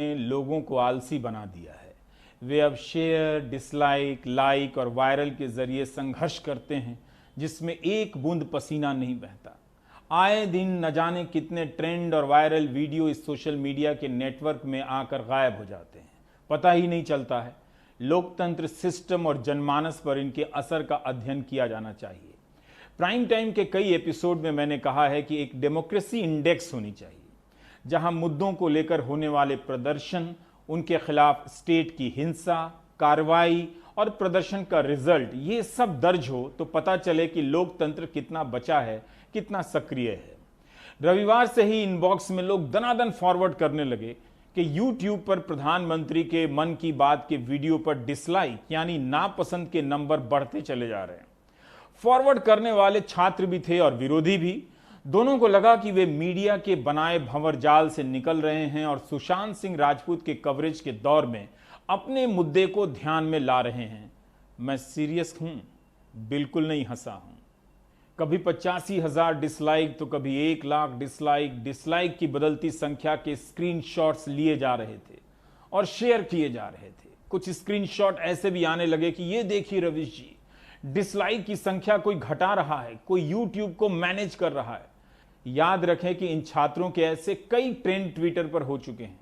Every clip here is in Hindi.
ने लोगों को आलसी बना दिया है। वे अब शेयर, डिसलाइक, लाइक और वायरल के जरिए संघर्ष करते हैं जिसमें एक बूंद पसीना नहीं बहता। आए दिन न जाने कितने ट्रेंड और वायरल वीडियो इस सोशल मीडिया के नेटवर्क में आकर गायब हो जाते हैं, पता ही नहीं चलता है। लोकतंत्र, सिस्टम और जनमानस पर इनके असर का अध्ययन किया जाना चाहिए। प्राइम टाइम के कई एपिसोड में मैंने कहा है कि एक डेमोक्रेसी इंडेक्स होनी चाहिए, जहां मुद्दों को लेकर होने वाले प्रदर्शन, उनके खिलाफ स्टेट की हिंसा, कार्रवाई और प्रदर्शन का रिजल्ट, ये सब दर्ज हो तो पता चले कि लोकतंत्र कितना बचा है, कितना सक्रिय है। रविवार से ही इनबॉक्स में लोग दनादन फॉरवर्ड करने लगे कि YouTube पर प्रधानमंत्री के मन की बात के वीडियो पर डिसलाइक यानी नापसंद के नंबर बढ़ते चले जा रहे हैं। फॉरवर्ड करने वाले छात्र भी थे और विरोधी भी। दोनों को लगा कि वे मीडिया के बनाए भंवर जाल से निकल रहे हैं और सुशांत सिंह राजपूत के कवरेज के दौर में अपने मुद्दे को ध्यान में ला रहे हैं। मैं सीरियस हूं, बिल्कुल नहीं हंसा हूं। कभी 85,000 डिसलाइक तो कभी 1 लाख डिसलाइक। डिसलाइक की बदलती संख्या के स्क्रीनशॉट्स लिए जा रहे थे और शेयर किए जा रहे थे। कुछ स्क्रीनशॉट ऐसे भी आने लगे कि ये देखिए रविश जी, डिसलाइक की संख्या कोई घटा रहा है, कोई YouTube को मैनेज कर रहा है। याद रखें कि इन छात्रों के ऐसे कई ट्रेंड ट्विटर पर हो चुके हैं,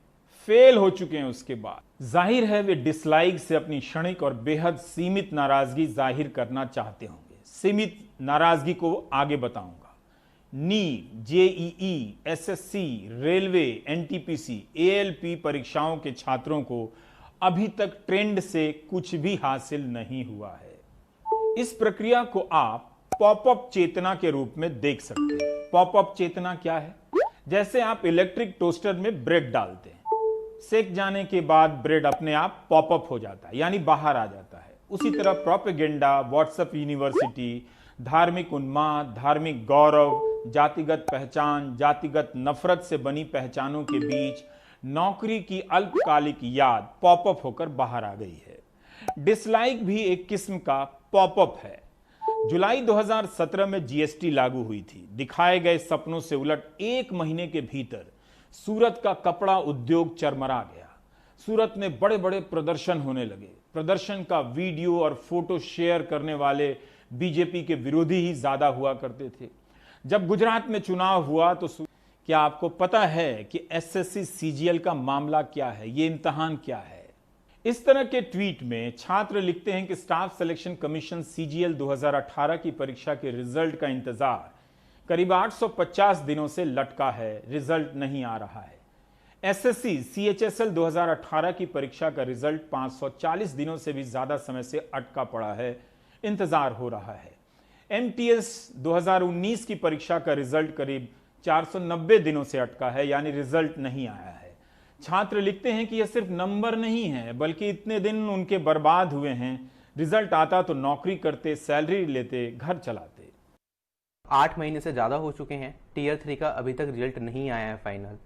फेल हो चुके हैं। उसके बाद जाहिर है वे डिसलाइक से अपनी क्षणिक और बेहद सीमित नाराजगी जाहिर करना चाहते होंगे। सीमित नाराजगी को आगे बताऊंगा। NEET, JEE, SSC, railway, NTPC, ALP परीक्षाओं के छात्रों को अभी तक ट्रेंड से कुछ भी हासिल नहीं हुआ है। इस प्रक्रिया को आप पॉपअप चेतना के रूप में देख सकते हैं। पॉपअप चेतना क्या है? जैसे आप इलेक्ट्रिक टोस्टर में ब्रेड डालते हैं, सेक जाने के बाद ब्रेड अपने आप पॉपअप हो जाता है, यानी बाहर आ जाता है। उसी तरह प्रोपेगेंडा, व्हाट्सएप यूनिवर्सिटी, धार्मिक उन्माद, धार्मिक गौरव, जातिगत पहचान, जातिगत नफरत से बनी पहचानों के बीच नौकरी की अल्पकालिक याद पॉपअप होकर बाहर आ गई है। डिसलाइक भी एक किस्म का पॉपअप है। जुलाई 2017 में जीएसटी लागू हुई थी। दिखाए गए सपनों से उलट 1 महीने के भीतर सूरत का कपड़ा उद्योग चरमरा गया। सूरत में बड़े बड़े प्रदर्शन होने लगे। प्रदर्शन का वीडियो और फोटो शेयर करने वाले बीजेपी के विरोधी ही ज्यादा हुआ करते थे। जब गुजरात में चुनाव हुआ तो क्या आपको पता है कि एसएससी सीजीएल का मामला क्या है, ये इम्तिहान क्या है? इस तरह के ट्वीट में छात्र लिखते हैं कि स्टाफ सिलेक्शन कमीशन सीजीएल 2018 की परीक्षा के रिजल्ट का इंतजार करीब 850 दिनों से लटका है, रिजल्ट नहीं आ रहा है। एसएससी सीएचएसएल 2018 की परीक्षा का रिजल्ट 540 दिनों से भी ज्यादा समय से अटका पड़ा है, इंतजार हो रहा है। एमटीएस 2019 की परीक्षा का रिजल्ट करीब 490 दिनों से अटका है, यानी रिजल्ट नहीं आया है। छात्र लिखते हैं कि यह सिर्फ नंबर नहीं है, बल्कि इतने दिन उनके बर्बाद हुए हैं। रिजल्ट आता तो नौकरी करते, सैलरी लेते, घर चलाते। 8 महीने से ज़्यादा हो चुके हैं, टियर 3 का अभी तक रिजल्ट नहीं आया है फाइनल।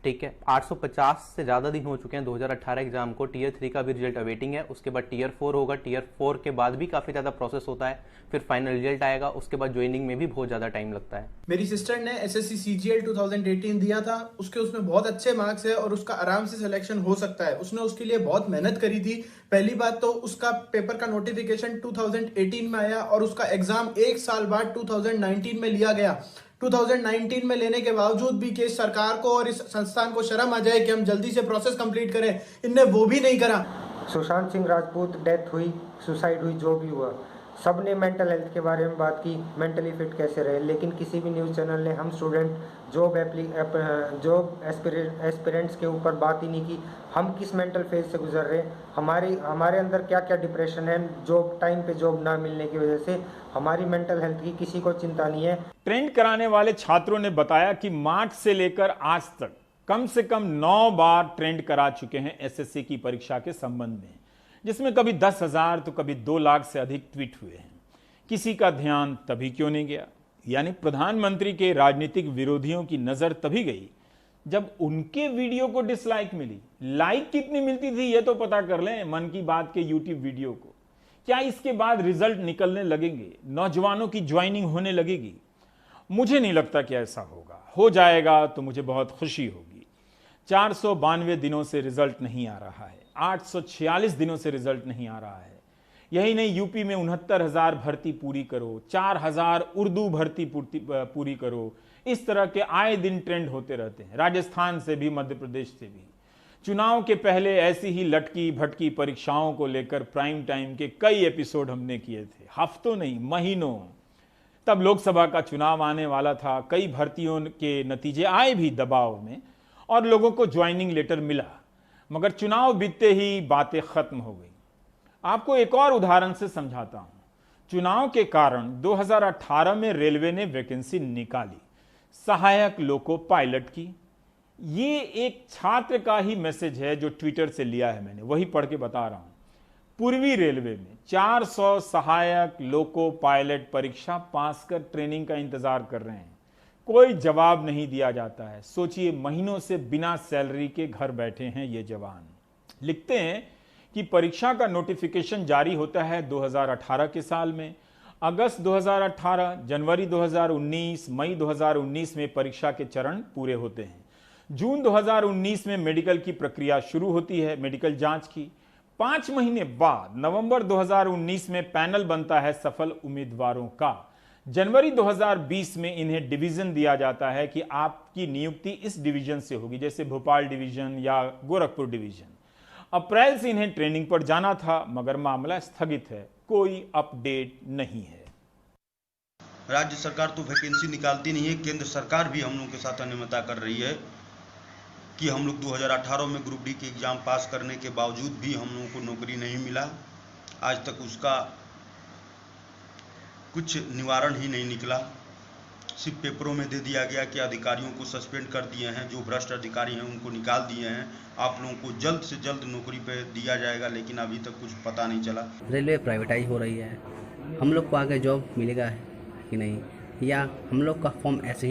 ठीक है, 850 से ज़्यादा दिन हो चुके हैं 2018 एग्जाम को। टियर 3 का भी रिजल्ट अवेटिंग है। उसके बाद टियर 4 होगा। टियर 4 के बाद भी काफ़ी ज़्यादा प्रोसेस होता है, फिर फाइनल रिजल्ट आएगा। उसके बाद ज्वाइनिंग में भी बहुत ज़्यादा टाइम लगता है। मेरी सिस्टर ने एसएससी सीजीएल 2018 दिया था। उसमें बहुत अच्छे मार्क्स है और उसका आराम से सिलेक्शन हो सकता है। उसने उसके लिए बहुत मेहनत करी थी। पहली बात तो उसका पेपर का नोटिफिकेशन 2018 में आया और उसका एग्जाम 1 साल बाद 2019 में लिया गया। 2019 में लेने के बावजूद भी कि सरकार को और इस संस्थान को शर्म आ जाए कि हम जल्दी से प्रोसेस कंप्लीट करें, इनने वो भी नहीं करा। सुशांत सिंह राजपूत डेथ हुई, सुसाइड हुई, जो भी हुआ, सब ने मेंटल हेल्थ के बारे में बात की, मेंटली फिट कैसे रहे, लेकिन किसी भी न्यूज़ चैनल ने हम स्टूडेंट जॉब एस्पिरेंट्स के ऊपर बात ही नहीं की। हम किस मेंटल फेज से गुजर रहे हैं, हमारे अंदर क्या क्या डिप्रेशन है, जॉब टाइम पे जॉब ना मिलने की वजह से, हमारी मेंटल हेल्थ की किसी को चिंता नहीं है। ट्रेंड कराने वाले छात्रों ने बताया कि मार्च से लेकर आज तक कम से कम 9 बार ट्रेंड करा चुके हैं एसएससी की परीक्षा के संबंध में, जिसमें कभी 10,000 तो कभी 2 लाख से अधिक ट्वीट हुए हैं। किसी का ध्यान तभी क्यों नहीं गया? यानी प्रधानमंत्री के राजनीतिक विरोधियों की नजर तभी गई जब उनके वीडियो को डिसलाइक मिली। लाइक कितनी मिलती थी ये तो पता कर लें मन की बात के यूट्यूब वीडियो को। क्या इसके बाद रिजल्ट निकलने लगेंगे, नौजवानों की ज्वाइनिंग होने लगेगी? मुझे नहीं लगता कि ऐसा होगा। हो जाएगा तो मुझे बहुत खुशी होगी। 492 दिनों से रिजल्ट नहीं आ रहा है, 846 दिनों से रिजल्ट नहीं आ रहा है। यही नहीं, यूपी में 69,000 भर्ती पूरी करो, 4,000 उर्दू भर्ती पूरी करो, इस तरह के आए दिन ट्रेंड होते रहते हैं, राजस्थान से भी, मध्य प्रदेश से भी। चुनाव के पहले ऐसी ही लटकी भटकी परीक्षाओं को लेकर प्राइम टाइम के कई एपिसोड हमने किए थे, हफ्तों नहीं महीनों। तब लोकसभा का चुनाव आने वाला था, कई भर्तियों के नतीजे आए भी दबाव में और लोगों को ज्वाइनिंग लेटर मिला, मगर चुनाव बीतते ही बातें खत्म हो गई। आपको एक और उदाहरण से समझाता हूं। चुनाव के कारण 2018 में रेलवे ने वैकेंसी निकाली, सहायक लोको पायलट की। ये एक छात्र का ही मैसेज है जो ट्विटर से लिया है मैंने, वही पढ़ के बता रहा हूं। पूर्वी रेलवे में 400 सहायक लोको पायलट परीक्षा पास कर ट्रेनिंग का इंतजार कर रहे हैं, कोई जवाब नहीं दिया जाता है। सोचिए, महीनों से बिना सैलरी के घर बैठे हैं ये जवान। लिखते हैं कि परीक्षा का नोटिफिकेशन जारी होता है 2018 के साल में, अगस्त 2018, जनवरी 2019, मई 2019 में परीक्षा के चरण पूरे होते हैं। जून 2019 में मेडिकल की प्रक्रिया शुरू होती है, मेडिकल जांच की। 5 महीने बाद नवंबर 2019 में पैनल बनता है सफल उम्मीदवारों का। जनवरी 2020 में इन्हें डिवीजन दिया जाता है कि आपकी नियुक्ति इस डिवीजन से होगी, जैसे भोपाल डिवीजन या गोरखपुर डिवीजन। अप्रैल से इन्हें ट्रेनिंग पर जाना था, मगर मामला स्थगित है, कोई अपडेट नहीं है। राज्य सरकार तो वैकेंसी निकालती नहीं है, केंद्र सरकार भी हम लोग के साथ अनियमितता कर रही है कि हम लोग 2018 में ग्रुप डी की एग्ज़ाम पास करने के बावजूद भी हम लोगों को नौकरी नहीं मिला। आज तक उसका कुछ निवारण ही नहीं निकला। सिर्फ पेपरों में दे दिया गया कि अधिकारियों को सस्पेंड कर दिए हैं, जो भ्रष्ट अधिकारी हैं उनको निकाल दिए हैं, आप लोगों को जल्द से जल्द नौकरी पे दिया जाएगा, लेकिन अभी तक कुछ पता नहीं चला। रेलवे प्राइवेटाइज हो रही है, हम लोग को आगे जॉब मिलेगा कि नहीं, या हम लोग का फॉर्म ऐसे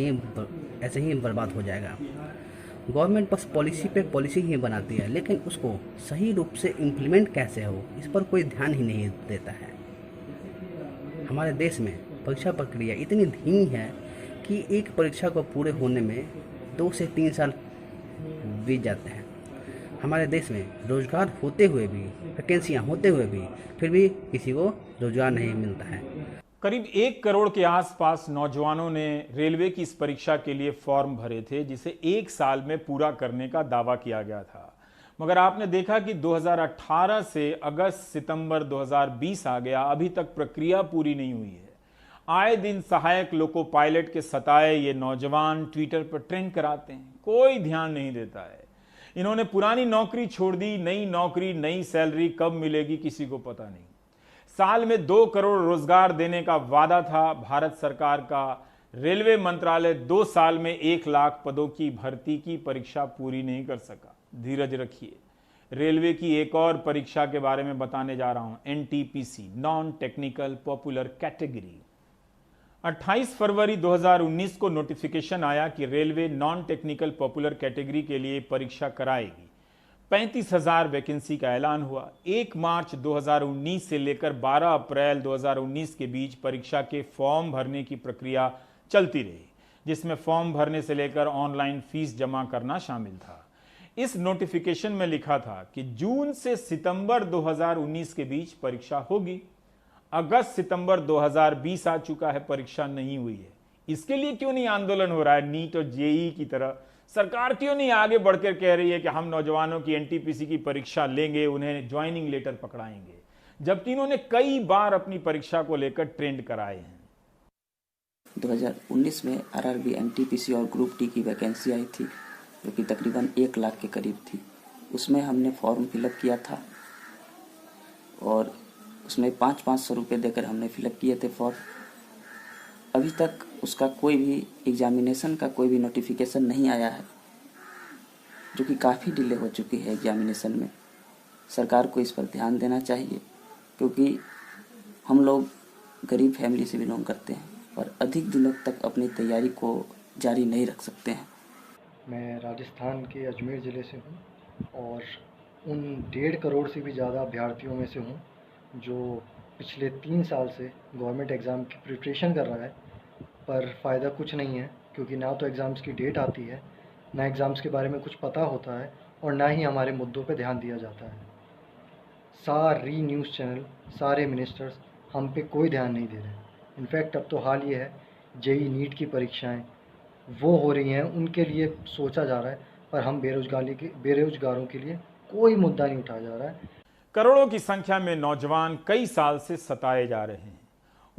ही बर्बाद हो जाएगा। गवर्नमेंट बस पॉलिसी पे पॉलिसी ही बनाती है, लेकिन उसको सही रूप से इम्प्लीमेंट कैसे हो, इस पर कोई ध्यान ही नहीं देता है। हमारे देश में परीक्षा प्रक्रिया इतनी धीमी है कि एक परीक्षा को पूरे होने में 2 से 3 साल बीत जाते हैं। हमारे देश में रोजगार होते हुए भी, वैकेंसियाँ होते हुए भी, फिर भी किसी को रोजगार नहीं मिलता है। करीब 1 करोड़ के आसपास नौजवानों ने रेलवे की इस परीक्षा के लिए फॉर्म भरे थे, जिसे 1 साल में पूरा करने का दावा किया गया था। मगर आपने देखा कि 2018 से अगस्त सितंबर 2020 आ गया, अभी तक प्रक्रिया पूरी नहीं हुई है। आए दिन सहायक लोको पायलट के सताए ये नौजवान ट्विटर पर ट्रेंड कराते हैं, कोई ध्यान नहीं देता है। इन्होंने पुरानी नौकरी छोड़ दी, नई नौकरी, नई सैलरी कब मिलेगी किसी को पता नहीं। साल में 2 करोड़ रोजगार देने का वादा था भारत सरकार का। रेलवे मंत्रालय 2 साल में 1 लाख पदों की भर्ती की परीक्षा पूरी नहीं कर सका। धीरज रखिए, रेलवे की एक और परीक्षा के बारे में बताने जा रहा हूं, NTPC, non technical popular category. 28 फरवरी 2019 को नोटिफिकेशन आया कि railway non technical popular category के लिए परीक्षा कराएगी। 35,000 वैकेंसी का ऐलान हुआ। 1 मार्च 2019 से लेकर 12 अप्रैल 2019 के बीच परीक्षा के फॉर्म भरने की प्रक्रिया चलती रही, जिसमें फॉर्म भरने से लेकर ऑनलाइन फीस जमा करना शामिल था। इस नोटिफिकेशन में लिखा था कि जून से सितंबर 2019 के बीच परीक्षा होगी। अगस्त सितंबर 2020 आ चुका है, परीक्षा नहीं हुई है। इसके लिए क्यों नहीं आंदोलन हो रहा है? नीट और जेईई की तरह सरकार क्यों नहीं आगे बढ़कर कह रही है कि हम नौजवानों की एनटीपीसी की परीक्षा लेंगे, उन्हें ज्वाइनिंग लेटर पकड़ाएंगे, जबकि इन्होंने कई बार अपनी परीक्षा को लेकर ट्रेंड कराए हैं। 2019 में आरआरबी, एनटीपीसी और ग्रुप डी की वैकेंसी आई थी, जो कि तकरीबन 1 लाख के करीब थी। उसमें हमने फॉर्म फिलअप किया था और उसमें 500-500 रुपये देकर हमने फिलअप किए थे फॉर्म। अभी तक उसका कोई भी एग्जामिनेशन का कोई भी नोटिफिकेशन नहीं आया है, जो कि काफ़ी डिले हो चुकी है एग्जामिनेशन में। सरकार को इस पर ध्यान देना चाहिए, क्योंकि हम लोग गरीब फैमिली से बिलोंग करते हैं और अधिक दिनों तक अपनी तैयारी को जारी नहीं रख सकते हैं। मैं राजस्थान के अजमेर ज़िले से हूँ और उन 1.5 करोड़ से भी ज़्यादा अभ्यर्थियों में से हूँ जो पिछले 3 साल से गवर्नमेंट एग्ज़ाम की प्रिपरेशन कर रहा है, पर फ़ायदा कुछ नहीं है, क्योंकि ना तो एग्ज़ाम्स की डेट आती है, ना एग्ज़ाम्स के बारे में कुछ पता होता है और ना ही हमारे मुद्दों पे ध्यान दिया जाता है। सारी न्यूज़ चैनल, सारे मिनिस्टर्स हम पे कोई ध्यान नहीं दे रहे। इनफैक्ट अब तो हाल ये है, जेई नीट की परीक्षाएं वो हो रही हैं, उनके लिए सोचा जा रहा है, पर हम बेरोजगारों के लिए कोई मुद्दा नहीं उठाया जा रहा है। करोड़ों की संख्या में नौजवान कई साल से सताए जा रहे हैं।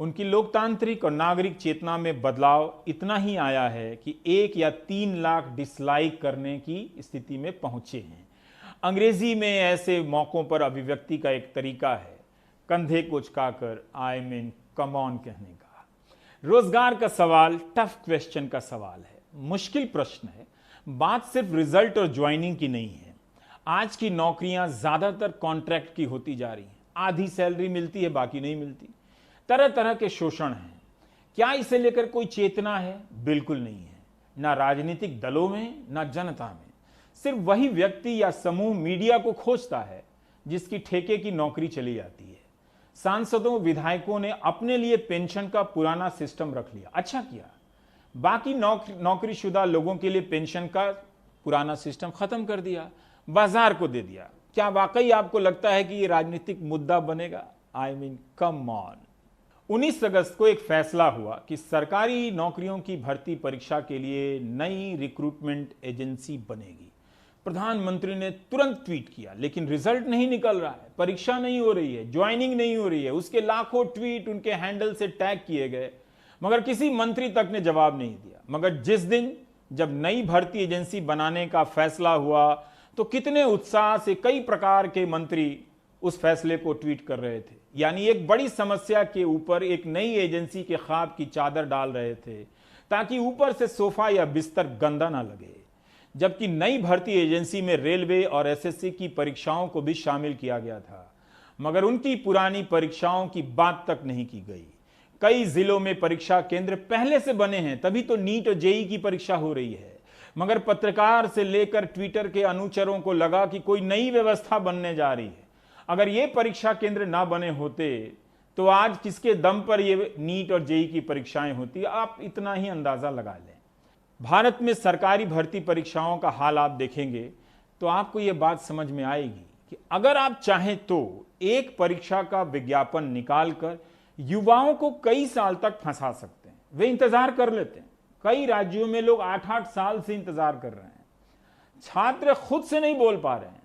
उनकी लोकतांत्रिक और नागरिक चेतना में बदलाव इतना ही आया है कि 1 या 3 लाख डिसलाइक करने की स्थिति में पहुंचे हैं। अंग्रेजी में ऐसे मौकों पर अभिव्यक्ति का एक तरीका है कंधे को झुकाकर आई मीन कम ऑन कहने का। रोजगार का सवाल टफ क्वेश्चन का सवाल है, मुश्किल प्रश्न है। बात सिर्फ रिजल्ट और ज्वाइनिंग की नहीं है। आज की नौकरियां ज्यादातर कॉन्ट्रैक्ट की होती जा रही हैं। आधी सैलरी मिलती है, बाकी नहीं मिलती। तरह तरह के शोषण हैं। क्या इसे लेकर कोई चेतना है? बिल्कुल नहीं है, ना राजनीतिक दलों में, ना जनता में। सिर्फ वही व्यक्ति या समूह मीडिया को खोजता है जिसकी ठेके की नौकरी चली जाती है। सांसदों, विधायकों ने अपने लिए पेंशन का पुराना सिस्टम रख लिया, अच्छा किया। बाकी नौकरीशुदा लोगों के लिए पेंशन का पुराना सिस्टम खत्म कर दिया, बाजार को दे दिया। क्या वाकई आपको लगता है कि ये राजनीतिक मुद्दा बनेगा? I mean come on. 19 अगस्त को एक फैसला हुआ कि सरकारी नौकरियों की भर्ती परीक्षा के लिए नई रिक्रूटमेंट एजेंसी बनेगी। प्रधानमंत्री ने तुरंत ट्वीट किया, लेकिन रिजल्ट नहीं निकल रहा है, परीक्षा नहीं हो रही है, ज्वाइनिंग नहीं हो रही है। उसके लाखों ट्वीट उनके हैंडल से टैग किए गए, मगर किसी मंत्री तक ने जवाब नहीं दिया। मगर जिस दिन जब नई भर्ती एजेंसी बनाने का फैसला हुआ तो कितने उत्साह से कई प्रकार के मंत्री उस फैसले को ट्वीट कर रहे थे। यानी एक बड़ी समस्या के ऊपर एक नई एजेंसी के ख्वाब की चादर डाल रहे थे ताकि ऊपर से सोफा या बिस्तर गंदा ना लगे। जबकि नई भर्ती एजेंसी में रेलवे और एसएससी की परीक्षाओं को भी शामिल किया गया था, मगर उनकी पुरानी परीक्षाओं की बात तक नहीं की गई। कई जिलों में परीक्षा केंद्र पहले से बने हैं, तभी तो नीट और जेई की परीक्षा हो रही है। मगर पत्रकार से लेकर ट्विटर के अनुचरों को लगा कि कोई नई व्यवस्था बनने जा रही है। अगर ये परीक्षा केंद्र ना बने होते तो आज किसके दम पर ये नीट और जेई की परीक्षाएं होती, आप इतना ही अंदाजा लगा लें। भारत में सरकारी भर्ती परीक्षाओं का हाल आप देखेंगे तो आपको ये बात समझ में आएगी कि अगर आप चाहें तो एक परीक्षा का विज्ञापन निकालकर युवाओं को कई साल तक फंसा सकते हैं। वे इंतजार कर लेते हैं। कई राज्यों में लोग 8-8 साल से इंतजार कर रहे हैं। छात्र खुद से नहीं बोल पा रहे हैं।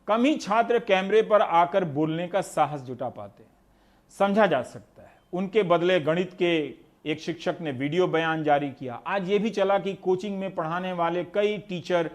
कम ही छात्र कैमरे पर आकर बोलने का साहस जुटा पाते हैं। समझा जा सकता है। उनके बदले गणित के एक शिक्षक ने वीडियो बयान जारी किया। आज ये भी चला कि कोचिंग में पढ़ाने वाले कई टीचर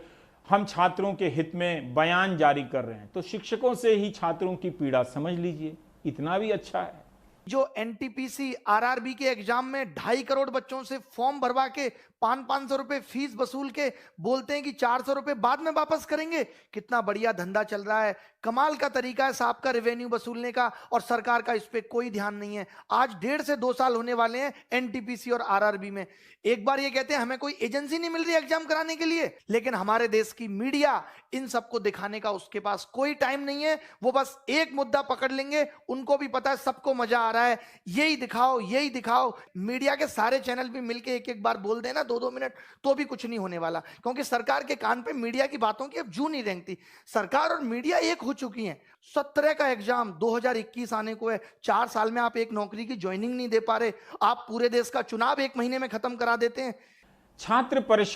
हम छात्रों के हित में बयान जारी कर रहे हैं। तो शिक्षकों से ही छात्रों की पीड़ा समझ लीजिए, इतना भी अच्छा है। जो एनटीपीसी आरआरबी के एग्जाम में 2.5 करोड़ बच्चों से फॉर्म भरवा के 500-500 रुपए फीस वसूल के बोलते हैं कि 400 रुपए बाद में वापस करेंगे। कितना बढ़िया धंधा चल रहा है। कमाल का तरीका है साहब का रेवेन्यू वसूलने का, और सरकार का इस पे कोई ध्यान नहीं है। आज 1.5 से 2 साल होने वाले हैं एनटीपीसी और आरआरबी में। एक बार ये कहते हैं हमें कोई एजेंसी नहीं मिल रही एग्जाम कराने के लिए, लेकिन हमारे देश की मीडिया इन सबको दिखाने का उसके पास कोई टाइम नहीं है। वो बस एक मुद्दा पकड़ लेंगे, उनको भी पता है सबको मजा आ रहा है, यही दिखाओ यही दिखाओ। मीडिया के सारे चैनल भी मिलके एक बार बोल देना 2-2 मिनट, तो भी कुछ नहीं होने वाला, क्योंकि सरकार के कान पे मीडिया की बातों की अब जू नहीं रेंगती। सरकार और मीडिया एक हो चुकी हैं। 17 का एग्जाम 2021 आने को है। 4 साल में आप एक नौकरी की ज्वाइनिंग नहीं दे पा रहे। आप पूरे देश का चुनाव 1 महीने में खत्म करा देते हैं। छात्र परेशान